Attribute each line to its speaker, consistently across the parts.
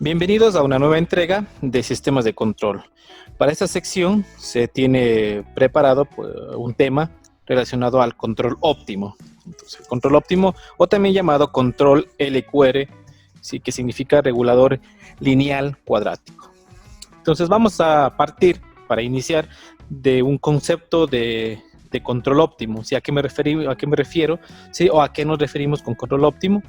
Speaker 1: Bienvenidos a una nueva entrega de sistemas de control. Para esta sección se tiene preparado un tema relacionado al control óptimo. Entonces, el control óptimo, o también llamado control LQR, sí, que significa regulador lineal cuadrático. Entonces vamos a partir, para iniciar, de un concepto de control óptimo. ¿Sí? ¿A qué me refiero? ¿Sí? ¿O a qué nos referimos con control óptimo?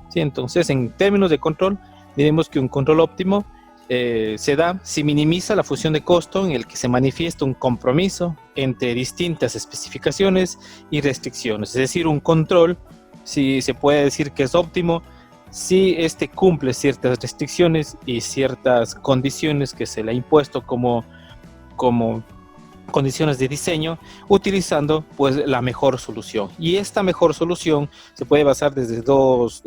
Speaker 1: ¿Sí? Entonces, en términos de control, diremos que un control óptimo se da si minimiza la función de costo en el que se manifiesta un compromiso entre distintas especificaciones y restricciones. Es decir, un control, si se puede decir que es óptimo, si este cumple ciertas restricciones y ciertas condiciones que se le ha impuesto como condiciones de diseño, utilizando pues la mejor solución. Y esta mejor solución se puede basar desde dos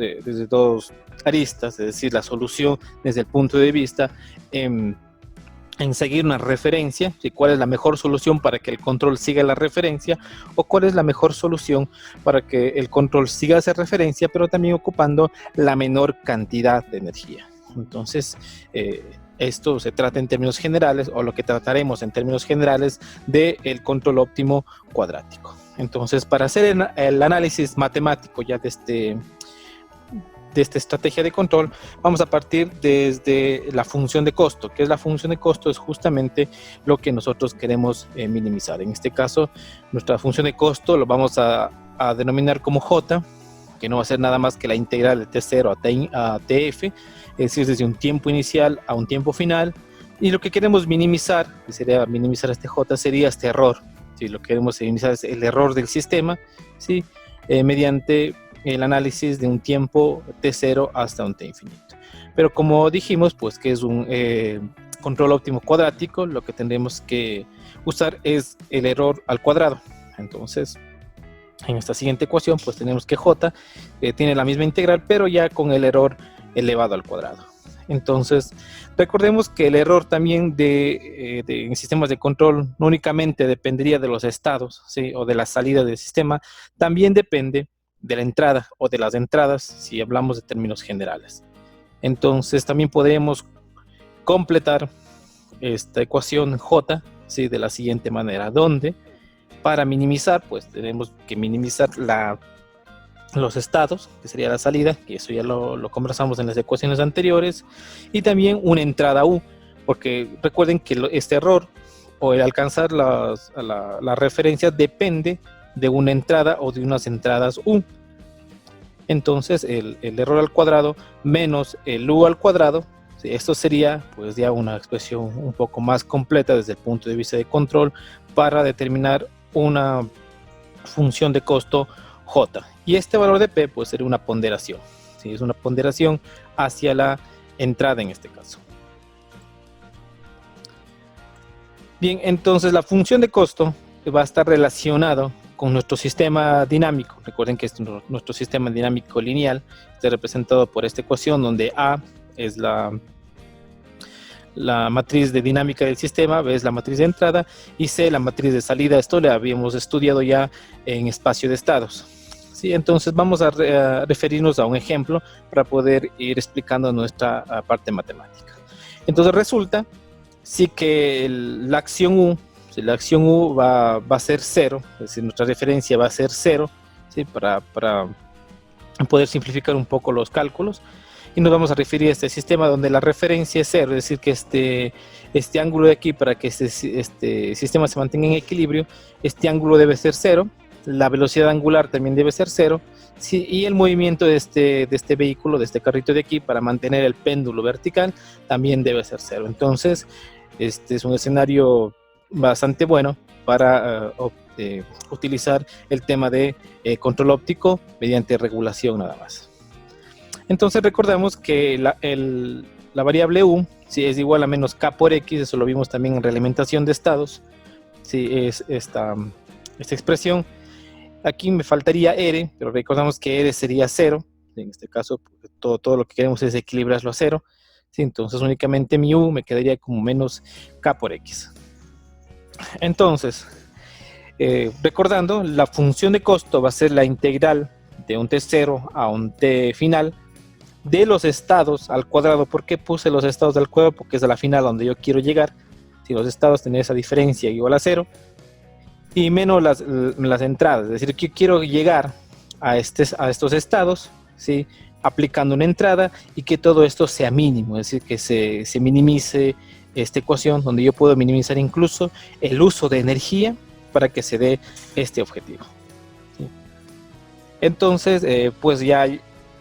Speaker 1: aristas, es decir, la solución desde el punto de vista en seguir una referencia, ¿sí? Cuál es la mejor solución para que el control siga la referencia, o cuál es la mejor solución para que el control siga esa referencia, pero también ocupando la menor cantidad de energía. Entonces, esto se trata en términos generales, o lo que trataremos en términos generales, del control óptimo cuadrático. Entonces, para hacer el análisis matemático ya de esta estrategia de control, vamos a partir desde la función de costo. ¿Qué es la función de costo? Es justamente lo que nosotros queremos minimizar. En este caso, nuestra función de costo lo vamos a denominar como J, que no va a ser nada más que la integral de T0 a TF, es decir, desde un tiempo inicial a un tiempo final. Y lo que queremos minimizar, que sería minimizar este J, sería este error. ¿Sí? Lo que queremos minimizar es el error del sistema, ¿sí? Mediante el análisis de un tiempo T0 hasta un T infinito. Pero como dijimos, pues que es un control óptimo cuadrático, lo que tendremos que usar es el error al cuadrado. Entonces, en esta siguiente ecuación, pues tenemos que J tiene la misma integral, pero ya con el error elevado al cuadrado. Entonces, recordemos que el error también en sistemas de control no únicamente dependería de los estados, ¿sí? O de la salida del sistema, también depende de la entrada o de las entradas, si hablamos de términos generales. Entonces, también podríamos completar esta ecuación J, ¿sí? De la siguiente manera, donde para minimizar, pues tenemos que minimizar los estados, que sería la salida, que eso ya lo conversamos en las ecuaciones anteriores, y también una entrada U, porque recuerden que este error o el alcanzar la referencia depende de una entrada o de unas entradas U. Entonces el error al cuadrado menos el U al cuadrado, ¿sí? Esto sería pues ya una expresión un poco más completa desde el punto de vista de control para determinar una función de costo J. Y este valor de P pues sería una ponderación, ¿sí? Es una ponderación hacia la entrada en este caso. Bien, entonces la función de costo va a estar relacionado con nuestro sistema dinámico. Recuerden que nuestro sistema dinámico lineal está representado por esta ecuación donde A es la matriz de dinámica del sistema, B es la matriz de entrada y C la matriz de salida. Esto lo habíamos estudiado ya en espacio de estados. ¿Sí? Entonces vamos a referirnos a un ejemplo para poder ir explicando nuestra parte matemática. Entonces resulta sí que la acción U va a ser 0, es decir, nuestra referencia va a ser 0, ¿sí? Para poder simplificar un poco los cálculos. Y nos vamos a referir a este sistema donde la referencia es 0, es decir, que este ángulo de aquí, para que este sistema se mantenga en equilibrio, este ángulo debe ser 0, la velocidad angular también debe ser 0, ¿sí? Y el movimiento de este vehículo, de este carrito de aquí, para mantener el péndulo vertical, también debe ser 0. Entonces, este es un escenario bastante bueno para utilizar el tema de control óptico mediante regulación nada más. Entonces recordamos que la variable U, si es igual a menos K por X, eso lo vimos también en realimentación de estados, si es esta expresión. Aquí me faltaría R, pero recordamos que R sería 0, en este caso todo lo que queremos es equilibrarlo a 0, ¿sí? Entonces únicamente mi U me quedaría como menos K por X. Entonces, recordando, la función de costo va a ser la integral de un T0 a un T final, de los estados al cuadrado. ¿Por qué puse los estados al cuadrado? Porque es a la final donde yo quiero llegar. Si los estados tienen esa diferencia igual a 0, y menos las entradas, es decir, que quiero llegar a estos estados, ¿sí? Aplicando una entrada y que todo esto sea mínimo, es decir, que se minimice esta ecuación, donde yo puedo minimizar incluso el uso de energía para que se dé este objetivo, ¿sí? Entonces, pues ya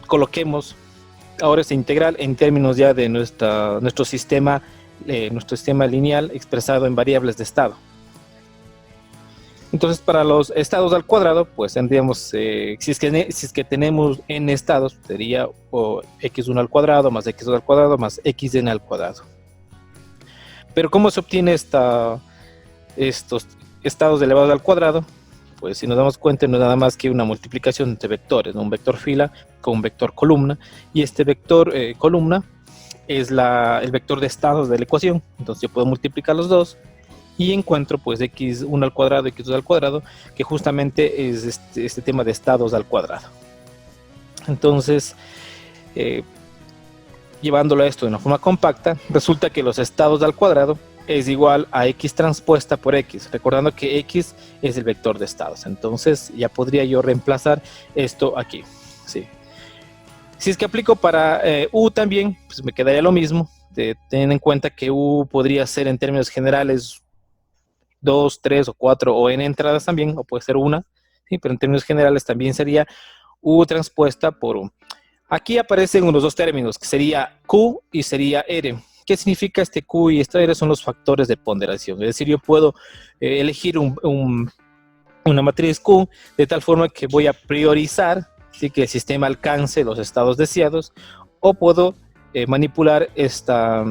Speaker 1: coloquemos ahora esta integral en términos ya de nuestro sistema lineal expresado en variables de estado. Entonces, para los estados al cuadrado, pues tendríamos, si es que tenemos n estados, sería x1 al cuadrado más x2 al cuadrado más xn al cuadrado. Pero ¿cómo se obtiene estos estados elevados al cuadrado? Pues si nos damos cuenta, no es nada más que una multiplicación entre vectores, ¿no? Un vector fila con un vector columna, y este vector columna es el vector de estados de la ecuación. Entonces yo puedo multiplicar los dos y encuentro pues x1 al cuadrado, x2 al cuadrado, que justamente es este tema de estados al cuadrado. Entonces, llevándolo a esto de una forma compacta, resulta que los estados al cuadrado es igual a x transpuesta por x, recordando que x es el vector de estados. Entonces ya podría yo reemplazar esto aquí, ¿sí? Si es que aplico para u también, pues me quedaría lo mismo, teniendo en cuenta que u podría ser en términos generales 2, 3 o 4 o n entradas también, o puede ser una, ¿sí? Pero en términos generales también sería u transpuesta por u. Aquí aparecen unos dos términos, que sería q y sería r. ¿Qué significa este q y este r? Son los factores de ponderación. Es decir, yo puedo elegir una matriz q de tal forma que voy a priorizar, ¿sí? Que el sistema alcance los estados deseados, o puedo manipular esta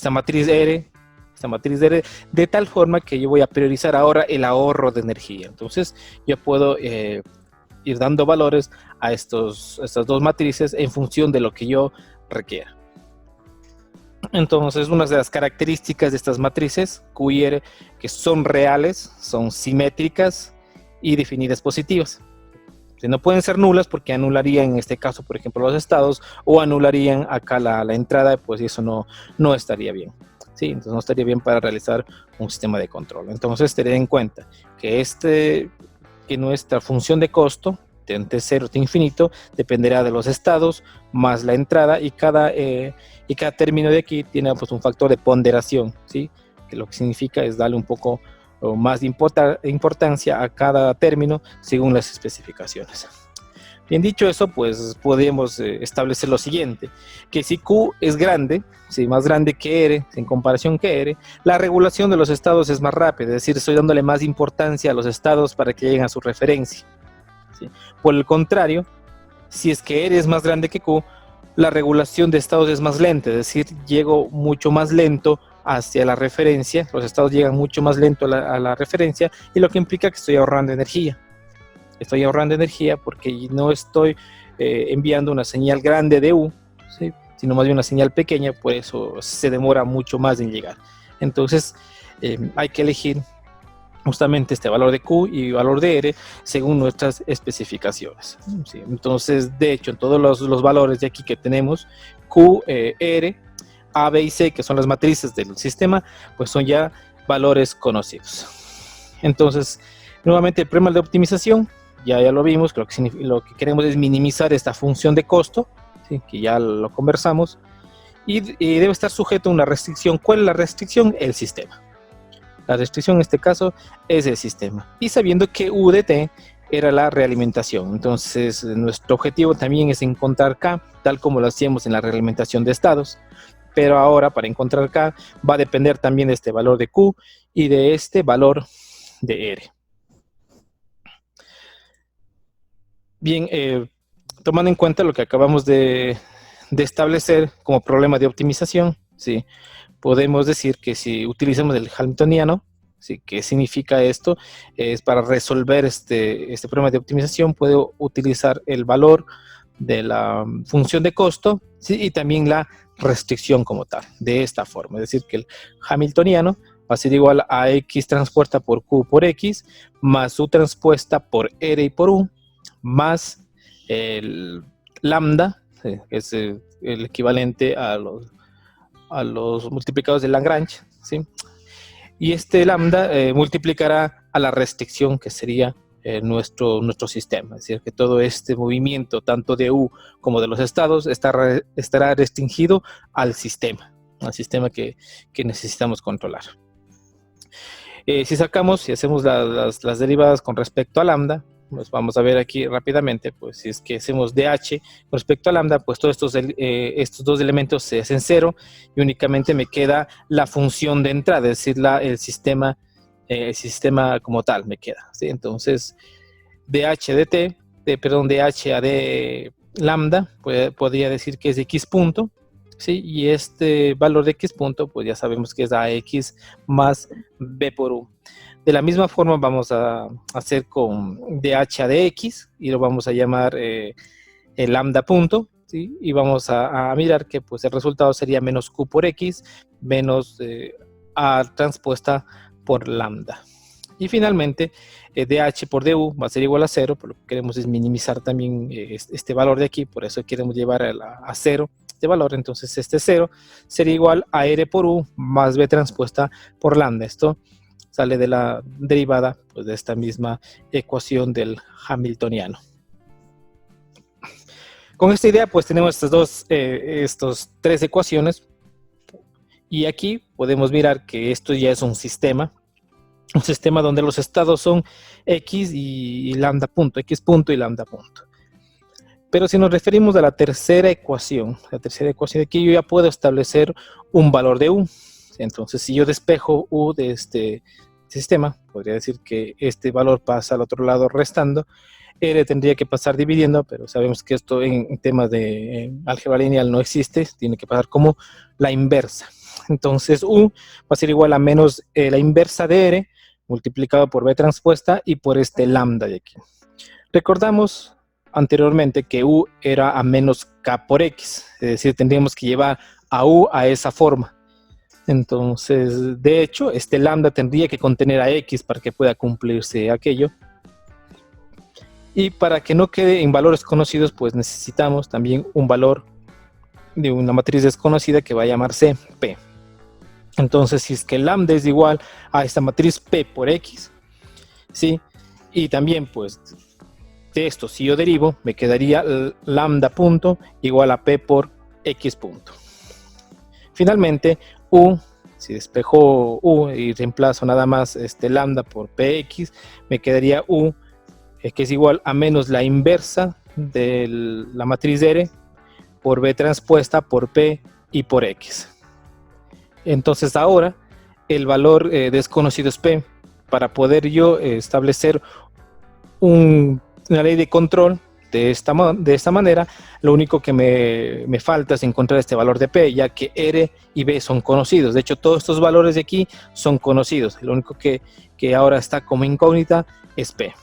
Speaker 1: matriz R, de tal forma que yo voy a priorizar ahora el ahorro de energía. Entonces yo puedo ir dando valores a estas dos matrices en función de lo que yo requiera. Entonces, una de las características de estas matrices Q y R, que son reales, son simétricas y definidas positivas. No pueden ser nulas porque anularían en este caso, por ejemplo, los estados, o anularían acá la entrada, pues eso no estaría bien. Sí, entonces no estaría bien para realizar un sistema de control. Entonces, tener en cuenta que nuestra función de costo de 0 a infinito dependerá de los estados más la entrada, y cada término de aquí tiene pues un factor de ponderación, ¿sí? Que lo que significa es darle un poco más de importancia a cada término según las especificaciones. Bien, dicho eso, pues podemos establecer lo siguiente, que si Q es grande, ¿sí? Más grande que R, en comparación que R, la regulación de los estados es más rápida, es decir, estoy dándole más importancia a los estados para que lleguen a su referencia, ¿sí? Por el contrario, si es que R es más grande que Q, la regulación de estados es más lenta, es decir, llego mucho más lento hacia la referencia, los estados llegan mucho más lento a la referencia, y lo que implica que estoy ahorrando energía. Estoy ahorrando energía porque no estoy enviando una señal grande de U, ¿sí? Sino más bien una señal pequeña, por eso se demora mucho más en llegar. Entonces hay que elegir justamente este valor de Q y valor de R según nuestras especificaciones, ¿sí? Entonces, de hecho, en todos los valores de aquí que tenemos, Q, R, A, B y C, que son las matrices del sistema, pues son ya valores conocidos. Entonces, nuevamente el problema de optimización, ya lo vimos, lo que queremos es minimizar esta función de costo, ¿sí? Que ya lo conversamos, y debe estar sujeto a una restricción. ¿Cuál es la restricción? El sistema. La restricción en este caso es el sistema. Y sabiendo que U de T era la realimentación. Entonces, nuestro objetivo también es encontrar K, tal como lo hacíamos en la realimentación de estados. Pero ahora, para encontrar K, va a depender también de este valor de Q y de este valor de R. Bien, tomando en cuenta lo que acabamos de establecer como problema de optimización, ¿sí? Podemos decir que si utilizamos el hamiltoniano, ¿sí? ¿Qué significa esto? Es para resolver este problema de optimización, puedo utilizar el valor de la función de costo, ¿sí? Y también la restricción como tal, de esta forma. Es decir, que el hamiltoniano va a ser igual a x transpuesta por q por x, más u transpuesta por r y por u, más el lambda, es el equivalente a los multiplicados de Lagrange, ¿sí? Y este lambda multiplicará a la restricción que sería nuestro sistema. Es decir, que todo este movimiento, tanto de U como de los estados, estará restringido al sistema que necesitamos controlar. Si hacemos las derivadas con respecto a lambda, pues vamos a ver aquí rápidamente, pues si es que hacemos DH con respecto a lambda, pues todos estos dos elementos se hacen cero y únicamente me queda la función de entrada, es decir, el sistema como tal me queda, ¿sí? Entonces, DH de T, DH a D lambda, podría decir que es X punto, ¿sí? Y este valor de X punto, pues ya sabemos que es AX más B por U. De la misma forma vamos a hacer con DH a DX y lo vamos a llamar el lambda punto, ¿sí? Y vamos a mirar que pues el resultado sería menos Q por X menos A transpuesta por lambda. Y finalmente, DH por DU va a ser igual a 0, por lo que queremos es minimizar también este valor de aquí, por eso queremos llevar a 0 este valor. Entonces este 0 sería igual a R por U más B transpuesta por lambda. Esto sale de la derivada pues, de esta misma ecuación del Hamiltoniano. Con esta idea pues tenemos estas tres ecuaciones y aquí podemos mirar que esto ya es un sistema donde los estados son X y lambda punto, X punto y lambda punto. Pero si nos referimos a la tercera ecuación de aquí, yo ya puedo establecer un valor de U. Entonces, si yo despejo U de este sistema, podría decir que este valor pasa al otro lado restando. R tendría que pasar dividiendo, pero sabemos que esto en temas de álgebra lineal no existe, tiene que pasar como la inversa. Entonces, U va a ser igual a menos la inversa de R, multiplicado por B transpuesta y por este lambda de aquí. Recordamos anteriormente que U era a menos K por X, es decir, tendríamos que llevar a U a esa forma. Entonces, de hecho, este lambda tendría que contener a X para que pueda cumplirse aquello. Y para que no quede en valores conocidos, pues necesitamos también un valor de una matriz desconocida que va a llamarse P. Entonces, si es que lambda es igual a esta matriz P por X, ¿sí? Y también, pues, de esto, si yo derivo, me quedaría lambda punto igual a P por X punto. Finalmente, U, si despejo U y reemplazo nada más este lambda por PX, me quedaría U, que es igual a menos la inversa de la matriz R por B transpuesta por P y por X. Entonces ahora el valor desconocido es P. Para poder yo establecer una ley de control de esta manera, lo único que me falta es encontrar este valor de P, ya que R y B son conocidos. De hecho, todos estos valores de aquí son conocidos. Lo único que ahora está como incógnita es P.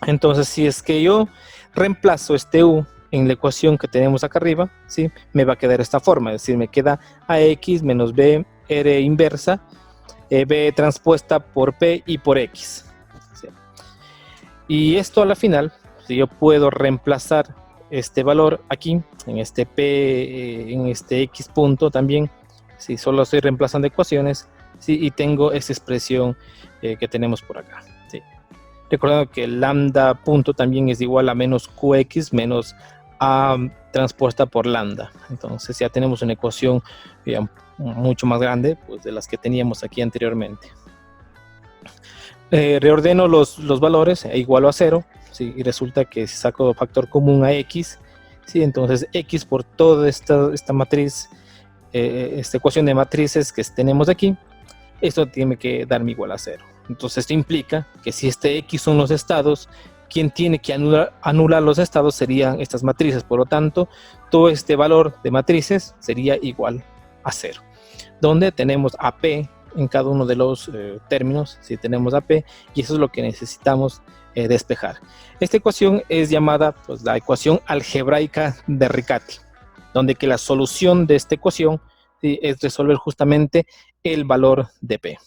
Speaker 1: Entonces, si es que yo reemplazo este U en la ecuación que tenemos acá arriba, ¿sí? Me va a quedar esta forma, es decir, me queda AX menos B R inversa, B transpuesta por P y por X. ¿Sí? Y esto a la final, si yo puedo reemplazar este valor aquí, en este P, en este X punto también, si solo estoy reemplazando ecuaciones, ¿sí? Y tengo esta expresión que tenemos por acá. ¿Sí? Recordando que lambda punto también es igual a menos QX menos A transpuesta por lambda. Entonces ya tenemos una ecuación mucho más grande pues, de las que teníamos aquí anteriormente. Reordeno los valores, igualo a 0, ¿sí? Y resulta que si saco factor común a X, ¿sí? Entonces X por toda esta matriz, esta ecuación de matrices que tenemos aquí, esto tiene que darme igual a 0. Entonces esto implica que si este X son los estados, quien tiene que anular los estados serían estas matrices. Por lo tanto, todo este valor de matrices sería igual a 0. Donde tenemos AP en cada uno de los términos, si tenemos AP, y eso es lo que necesitamos despejar. Esta ecuación es llamada pues, la ecuación algebraica de Riccati, donde que la solución de esta ecuación ¿sí? es resolver justamente el valor de P.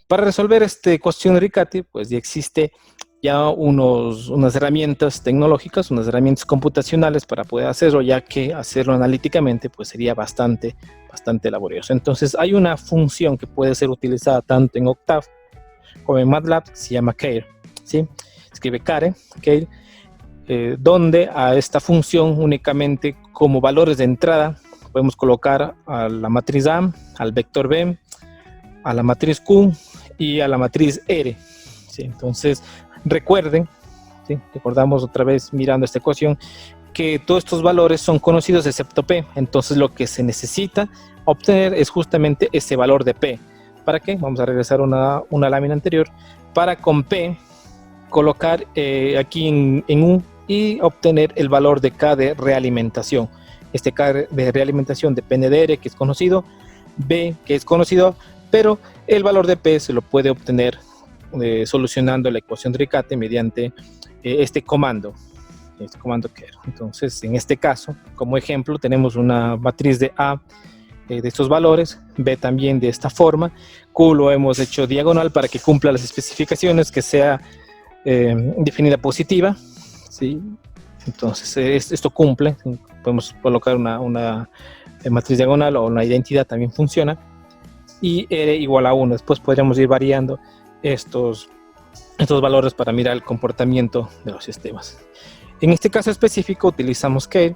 Speaker 1: Para resolver esta ecuación de Riccati, pues ya existe ya unas herramientas tecnológicas, unas herramientas computacionales para poder hacerlo, ya que hacerlo analíticamente pues sería bastante laborioso. Entonces hay una función que puede ser utilizada tanto en Octave como en MATLAB, que se llama care, ¿sí? Escribe care, donde a esta función únicamente como valores de entrada podemos colocar a la matriz A, al vector B, a la matriz Q y a la matriz R, ¿sí? Entonces recuerden, ¿sí? Recordamos otra vez mirando esta ecuación, que todos estos valores son conocidos excepto P. Entonces lo que se necesita obtener es justamente ese valor de P. ¿Para qué? Vamos a regresar a una lámina anterior, para con P colocar aquí en U y obtener el valor de K de realimentación. Este K de realimentación depende de R, que es conocido, B, que es conocido, pero el valor de P se lo puede obtener solucionando la ecuación de Riccati mediante este comando care. Entonces, en este caso, como ejemplo, tenemos una matriz de A de estos valores, B también de esta forma, Q lo hemos hecho diagonal para que cumpla las especificaciones, que sea definida positiva, ¿sí? Entonces, esto cumple, podemos colocar una matriz diagonal o una identidad, también funciona, y R igual a 1. Después podríamos ir variando estos valores para mirar el comportamiento de los sistemas. En este caso específico utilizamos care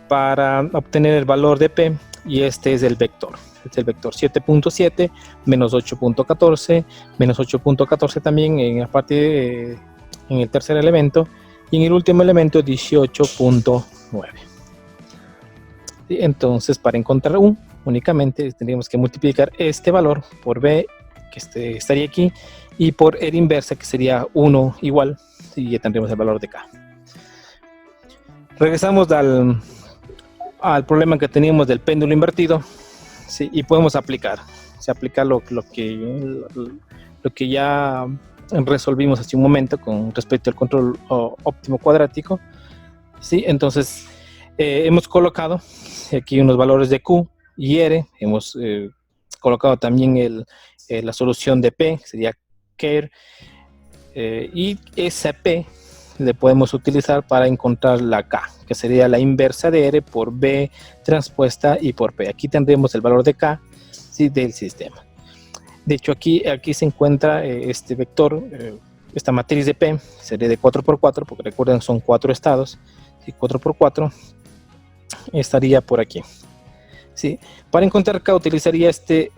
Speaker 1: para obtener el valor de P, y este es el vector. Es el vector 7.7 menos 8.14, menos 8.14 también en la parte en el tercer elemento, y en el último elemento 18.9. Entonces, para encontrar U, únicamente tendríamos que multiplicar este valor por B, que estaría aquí, y por R inversa, que sería 1 igual, y ya tendríamos el valor de K. Regresamos al problema que teníamos del péndulo invertido, ¿sí? Y podemos aplicar lo que ya resolvimos hace un momento con respecto al control óptimo cuadrático, ¿sí? Entonces hemos colocado aquí unos valores de Q y R, hemos colocado también la solución de P, que sería care, y esa P le podemos utilizar para encontrar la K, que sería la inversa de R por B transpuesta y por P. Aquí tendremos el valor de K, ¿sí?, del sistema. De hecho, aquí se encuentra este vector, esta matriz de P, sería de 4×4, porque recuerden son 4 estados, y 4×4 estaría por aquí. ¿Sí? Para encontrar K utilizaría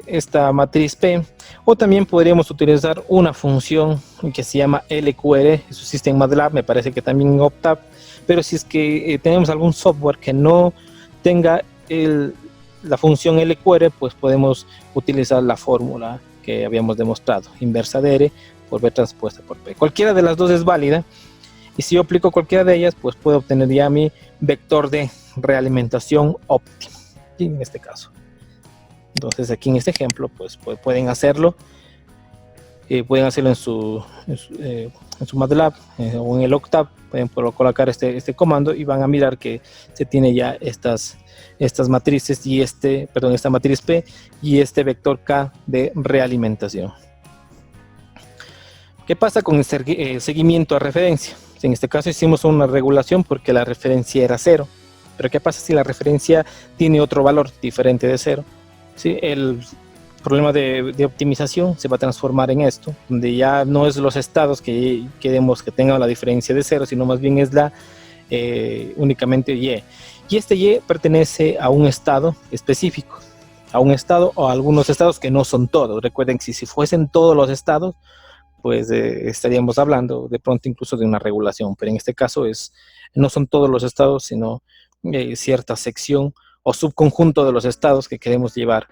Speaker 1: esta matriz P, o también podríamos utilizar una función que se llama LQR, eso existe en MATLAB, me parece que también en Octave, pero si es que tenemos algún software que no tenga la función LQR, pues podemos utilizar la fórmula que habíamos demostrado, inversa de R por B transpuesta por P. Cualquiera de las dos es válida, y si yo aplico cualquiera de ellas, pues puedo obtener ya mi vector de realimentación óptimo, en este caso. Entonces aquí en este ejemplo pues pueden hacerlo en su MATLAB o en el Octave, pueden colocar este comando y van a mirar que se tiene ya estas matrices y esta matriz P y este vector K de realimentación. ¿Qué pasa con el seguimiento a referencia? En este caso hicimos una regulación porque la referencia era 0. Pero ¿qué pasa si la referencia tiene otro valor diferente de 0? ¿Sí? El problema de optimización se va a transformar en esto, donde ya no es los estados que queremos que tengan la diferencia de 0, sino más bien es únicamente Y. Y este Y pertenece a un estado específico, a un estado o a algunos estados que no son todos. Recuerden que si fuesen todos los estados, pues estaríamos hablando de pronto incluso de una regulación, pero en este caso no son todos los estados, sino cierta sección o subconjunto de los estados que queremos llevar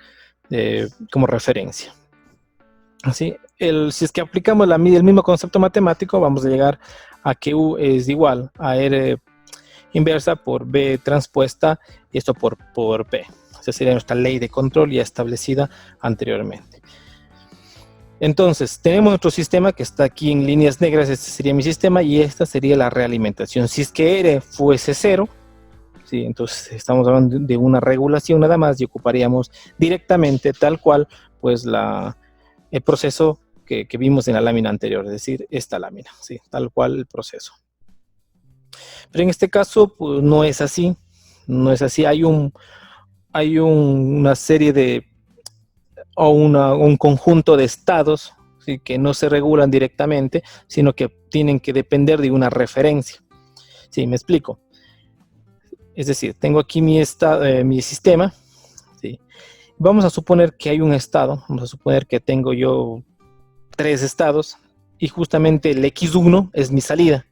Speaker 1: como referencia. Así, si es que aplicamos el mismo concepto matemático, vamos a llegar a que U es igual a R inversa por B transpuesta, y esto por P. Esa sería nuestra ley de control ya establecida anteriormente. Entonces, tenemos nuestro sistema que está aquí en líneas negras. Este sería mi sistema y esta sería la realimentación. Si es que R fuese 0, ¿sí? Entonces estamos hablando de una regulación nada más y ocuparíamos directamente tal cual pues el proceso que vimos en la lámina anterior, es decir, esta lámina, ¿sí? Tal cual el proceso. Pero en este caso, pues, no es así. No es así. Hay una serie de, o un conjunto de estados, ¿sí? Que no se regulan directamente, sino que tienen que depender de una referencia. Sí, me explico. Es decir, tengo aquí mi sistema, ¿sí? Vamos a suponer que hay un estado, vamos a suponer que tengo yo 3 estados, y justamente el X1 es mi salida.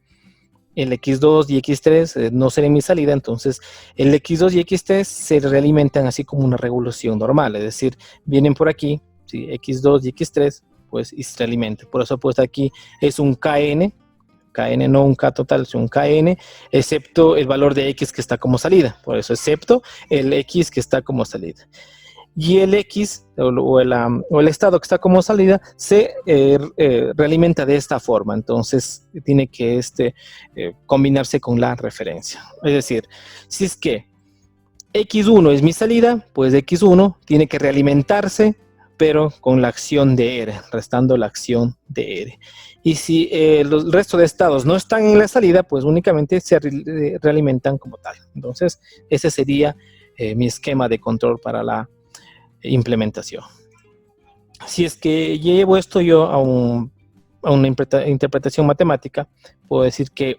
Speaker 1: El X2 y X3 no será mi salida, entonces el X2 y X3 se realimentan así como una revolución normal, es decir, vienen por aquí, ¿sí? X2 y X3, pues, y se realimentan. Por eso pues aquí es un KN no un K total, es un KN, excepto el valor de X que está como salida, por eso excepto el X que está como salida. Y el X o el estado que está como salida se realimenta de esta forma. Entonces tiene que combinarse con la referencia. Es decir, si es que X1 es mi salida, pues X1 tiene que realimentarse, pero con la acción de R, restando la acción de R. Y si el resto de estados no están en la salida, pues únicamente se realimentan como tal. Entonces ese sería mi esquema de control para la implementación. Si es que llevo esto yo a una interpretación matemática, puedo decir que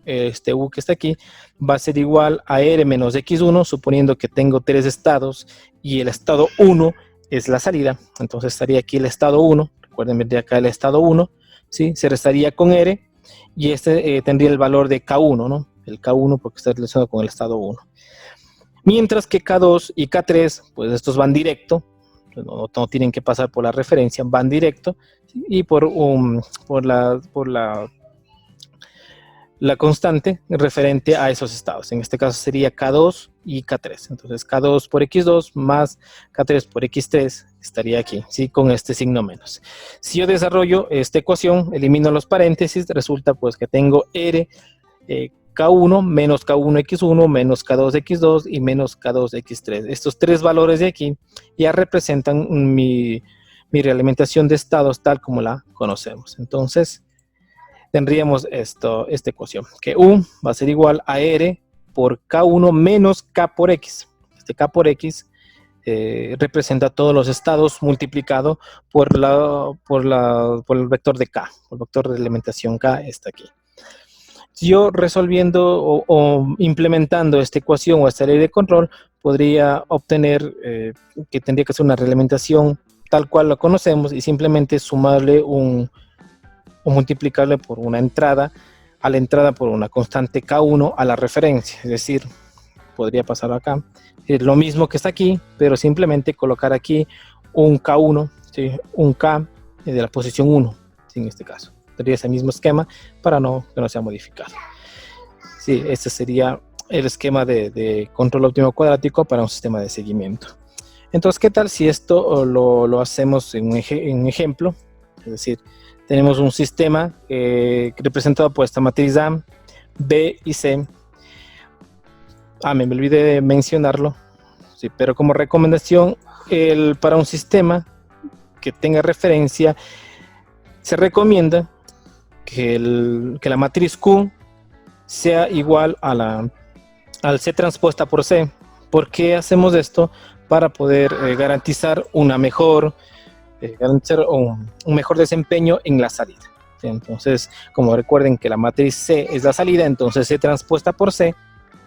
Speaker 1: este U que está aquí va a ser igual a R menos X1, suponiendo que tengo 3 estados y el estado 1 es la salida. Entonces estaría aquí el estado 1, recuerden ver de acá el estado 1, ¿sí? Se restaría con R y tendría el valor de K1, ¿no? El K1 porque está relacionado con el estado 1. Mientras que K2 y K3, pues estos van directo, no tienen que pasar por la referencia, van directo, ¿sí? Y por la constante referente a esos estados. En este caso sería K2 y K3. Entonces K2 por X2 más K3 por X3 estaría aquí, ¿sí? Con este signo menos. Si yo desarrollo esta ecuación, elimino los paréntesis, resulta pues que tengo R K1 menos K1X1 menos K2X2 y menos K2X3. Estos 3 valores de aquí ya representan mi realimentación de estados tal como la conocemos. Entonces tendríamos esta ecuación, que U va a ser igual a R por K1 menos K por X. Este K por X representa todos los estados multiplicado por el vector de K. El vector de alimentación K está aquí. Yo resolviendo o implementando esta ecuación o esta ley de control, podría obtener que tendría que hacer una realimentación tal cual lo conocemos y simplemente sumarle o multiplicarle por una entrada, a la entrada por una constante K1 a la referencia. Es decir, podría pasar acá, es lo mismo que está aquí, pero simplemente colocar aquí un K1, ¿sí? Un K de la posición 1, ¿sí? En este caso. Tendría ese mismo esquema para que no sea modificado. Sí, este sería el esquema de control óptimo cuadrático para un sistema de seguimiento. Entonces, ¿qué tal si esto lo hacemos en un ejemplo? Es decir, tenemos un sistema representado por esta matriz A, B y C. Me olvidé de mencionarlo, sí, pero como recomendación, para un sistema que tenga referencia, se recomienda que la matriz Q sea igual al C transpuesta por C. ¿Por qué hacemos esto? Para poder garantizar un mejor desempeño en la salida. ¿Sí? Entonces, como recuerden que la matriz C es la salida, entonces C transpuesta por C,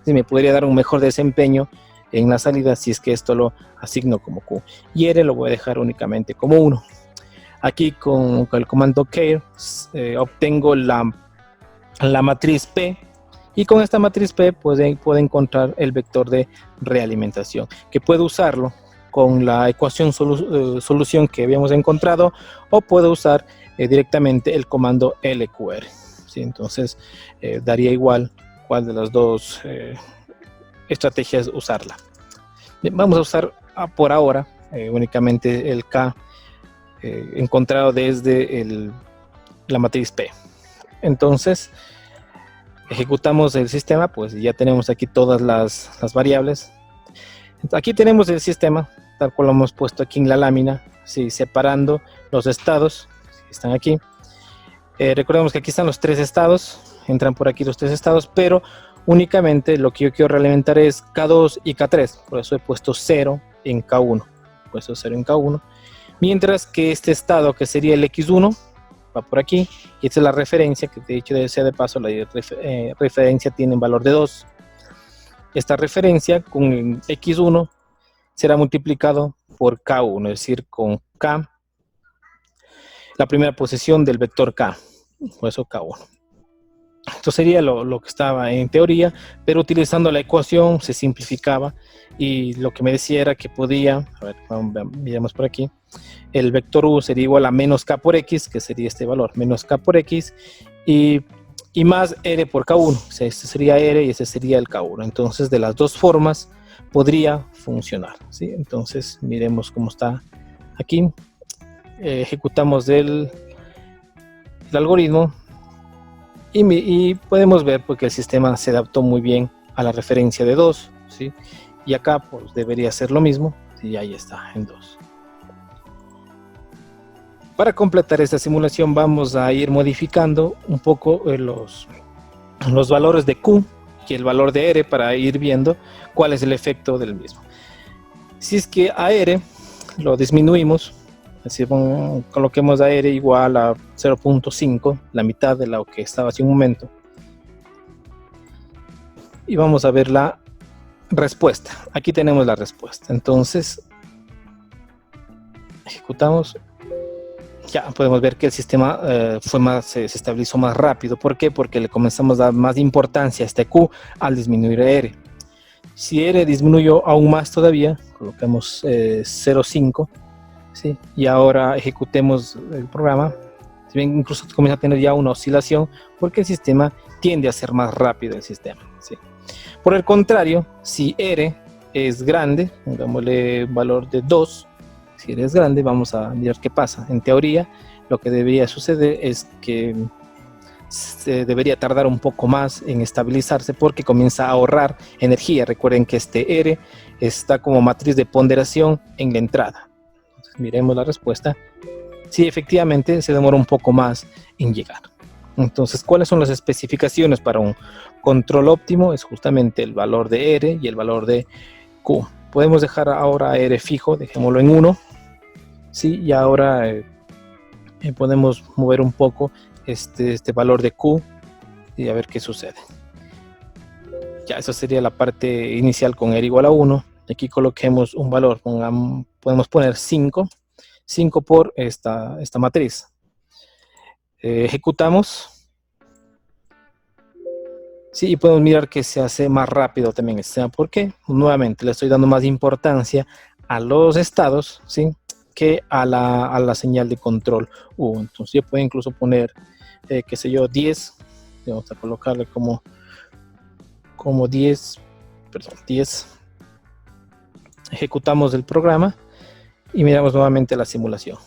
Speaker 1: ¿sí? Me podría dar un mejor desempeño en la salida si es que esto lo asigno como Q. Y R lo voy a dejar únicamente como 1. Aquí con el comando care obtengo la matriz P, y con esta matriz P puedo encontrar el vector de realimentación, que puedo usarlo con la ecuación solución que habíamos encontrado, o puedo usar directamente el comando LQR. ¿Sí? Entonces daría igual cuál de las dos estrategias usarla. Bien, vamos a usar por ahora únicamente el K encontrado desde la matriz P. Entonces ejecutamos el sistema, pues ya tenemos aquí todas las variables. Aquí tenemos el sistema tal cual lo hemos puesto aquí en la lámina, ¿sí? Separando los estados. están aquí. Recordemos que aquí están los 3 estados, entran por aquí los 3 estados, pero únicamente lo que yo quiero realimentar es K2 y K3, por eso he puesto 0 en K1, he puesto 0 en K1, mientras que este estado, que sería el X1, va por aquí, y esta es la referencia, que de hecho sea de paso, la referencia tiene un valor de 2. Esta referencia con X1 será multiplicado por K1, es decir, con K, la primera posición del vector K, por eso K1. Esto sería lo que estaba en teoría, pero utilizando la ecuación se simplificaba, y lo que me decía era que podía, a ver, miremos por aquí, el vector U sería igual a menos K por X, que sería este valor, menos K por X, y más R por K1, o sea, este sería R y este sería el K1. Entonces, de las dos formas podría funcionar, ¿sí? Entonces, miremos cómo está aquí. Ejecutamos el algoritmo y podemos ver porque el sistema se adaptó muy bien a la referencia de 2, ¿sí? Y acá pues debería ser lo mismo, y ahí está, en 2. Para completar esta simulación vamos a ir modificando un poco los valores de Q y el valor de R para ir viendo cuál es el efecto del mismo. Si es que a R lo disminuimos, así coloquemos a R igual a 0.5, la mitad de lo que estaba hace un momento, y vamos a ver la respuesta. Aquí tenemos la respuesta. Entonces ejecutamos. Ya podemos ver que el sistema se estabilizó más rápido. ¿Por qué? Porque le comenzamos a dar más importancia a este Q al disminuir R. Si R disminuyó aún más todavía, colocamos 0.5, ¿sí? Y ahora ejecutemos el programa. Si bien incluso comienza a tener ya una oscilación, porque el sistema tiende a ser más rápido el sistema, ¿sí? Por el contrario, si R es grande, pongámosle valor de 2, si R es grande, vamos a mirar qué pasa. En teoría, lo que debería suceder es que se debería tardar un poco más en estabilizarse porque comienza a ahorrar energía. Recuerden que este R está como matriz de ponderación en la entrada. Entonces, miremos la respuesta. Sí, efectivamente se demora un poco más en llegar. Entonces, ¿cuáles son las especificaciones para un control óptimo? Es justamente el valor de R y el valor de Q. Podemos dejar ahora R fijo, dejémoslo en 1. Sí, y ahora podemos mover un poco este valor de Q y a ver qué sucede. Ya, eso sería la parte inicial con R igual a 1. Aquí coloquemos un valor, podemos poner 5 por esta matriz. Ejecutamos. Sí, y podemos mirar que se hace más rápido también el sistema. ¿Por qué? Nuevamente le estoy dando más importancia a los estados, ¿sí?, que a la señal de control U. Entonces yo puedo incluso poner, qué sé yo, 10. Vamos a colocarle como 10. Ejecutamos el programa y miramos nuevamente la simulación,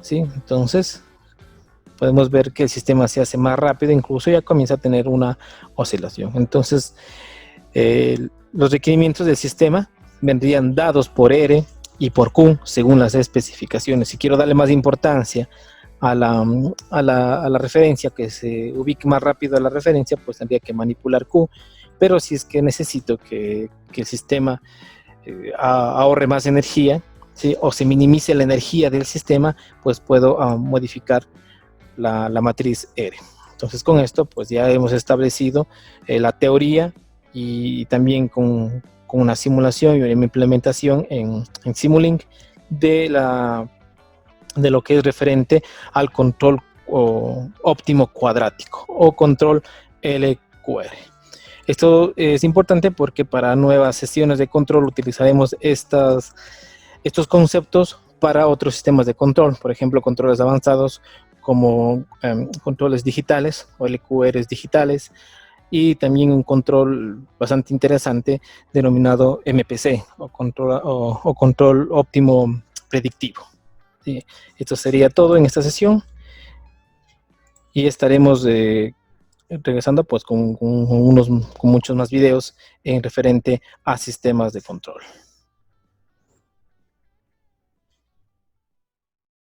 Speaker 1: ¿sí? Entonces podemos ver que el sistema se hace más rápido, incluso ya comienza a tener una oscilación. Entonces los requerimientos del sistema vendrían dados por R y por Q según las especificaciones. Si quiero darle más importancia a la referencia, que se ubique más rápido a la referencia, pues tendría que manipular Q. Pero si es que necesito que el sistema ahorre más energía, ¿sí?, o se minimice la energía del sistema, pues puedo modificar la matriz R. Entonces con esto pues ya hemos establecido la teoría y también con una simulación y una implementación en Simulink de lo que es referente al control óptimo cuadrático o control LQR. Esto es importante porque para nuevas sesiones de control utilizaremos estos conceptos para otros sistemas de control, por ejemplo controles avanzados como controles digitales o LQRs digitales, y también un control bastante interesante denominado MPC o control óptimo predictivo. ¿Sí? Esto sería todo en esta sesión y estaremos regresando pues con muchos más videos en referente a sistemas de control.